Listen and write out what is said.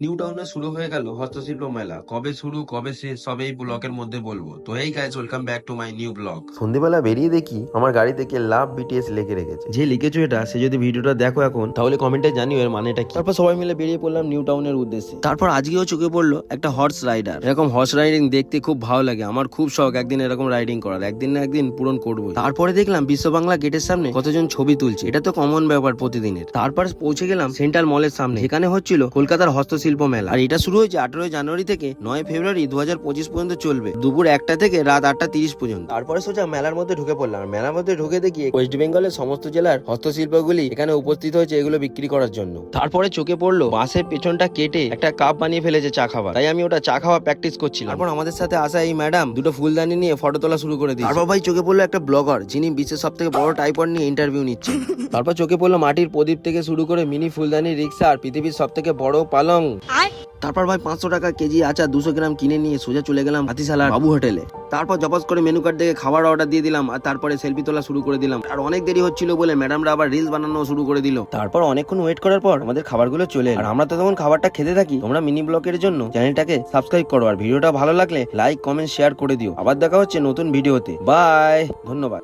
New টাউনে শুরু হয়ে গেল হস্তশিল্প মেলা। কবে শুরু কবে শেষ সব এই ব্লকের মধ্যে বলবো। তো এই guys, welcome back to my new blog. সন্ধেবেলা বেরিয়ে দেখি আমার গাড়ি থেকে লাভ বিটিএস লিখে রেখেছে। যে লিখেছো এটা, সে যদি ভিডিওটা দেখো এখন, তাহলে কমেন্টে জানিও এর মানেটা কি। তারপর সবাই মিলে বেরিয়ে পড়লাম নিউ টাউনের উদ্দেশ্যে। তারপর আজকেও চোখে পড়লো একটা হর্স রাইডার। এরকম হর্স রাইডিং দেখতে খুব ভালো লাগে, আমার খুব শখ একদিন এরকম রাইডিং করার, একদিন না একদিন পূরণ করবো। তারপরে দেখলাম বিশ্ব বাংলা গেটের সামনে কতজন ছবি তুলছে, এটা তো কমন ব্যাপার প্রতিদিনের। তারপর পৌঁছে গেলাম সেন্ট্রাল মলের সামনে, যেখানে হচ্ছিল কলকাতার হস্তশিল্প মেলা। আর এটা শুরু হয়েছে 18 জানুয়ারি থেকে 9 ফেব্রুয়ারি 2025 পর্যন্ত চলবে, দুপুর 1টা থেকে রাত 8টা 30 পর্যন্ত। তারপরে সোজা মেলার মধ্যে ঢুকে পড়লাম। মেলার মধ্যে ঢুকে দেখি ওয়েস্ট বেঙ্গলের সমস্ত জেলার হস্তশিল্পগুলি এখানে উপস্থিত হয়েছে এগুলো বিক্রি করার জন্য। তারপরে চোখে পড়লো বাঁশের পেছনটা কেটে একটা কাপ বানিয়ে ফেলেছে চা খাওয়া, তাই আমি ওটা চা খাওয়া প্র্যাকটিস করছিলাম। তারপর আমাদের সাথে আসা এই ম্যাডাম দুটো ফুলদানি নিয়ে ফটো তোলা শুরু করে দিয়েছে। তারপর ভাই চোখে পড়লো একটা ব্লগার, যিনি বিশ্বের সব থেকে বড় টাইপড নিয়ে ইন্টারভিউ নিচ্ছে। তারপর চোখে পড়লো মাটির প্রদীপ থেকে শুরু করে মিনি ফুলদানি রিক্সা আর পৃথিবীর সব থেকে বড় পালং। তারপর ভাই 500 টাকা কেজি আচার 200 গ্রাম কিনে নিয়ে সোজা চলে গেলাম হাতিশালার বাবু হোটেলে। তারপর জপাস করে মেনু কার্ড দেখে খাবার অর্ডার দিয়ে দিলাম, আর তারপরে সেলফি তোলা শুরু করে দিলাম। আর অনেক দেরি হচ্ছিল বলে ম্যাডামরা আবার রিলস বানানো শুরু করে দিল। তারপর অনেকক্ষণ ওয়েট করার পর আমাদের খাবারগুলো চলে এলো। আর আমরা তো তখন খাবারটা খেতে থাকি। তোমরা মিনি ব্লগের জন্য চ্যানেলটাকে সাবস্ক্রাইব করো, আর ভিডিওটা ভালো লাগলে লাইক কমেন্ট শেয়ার করে দিও। আবার দেখা হচ্ছে নতুন ভিডিওতে। বাই, ধন্যবাদ।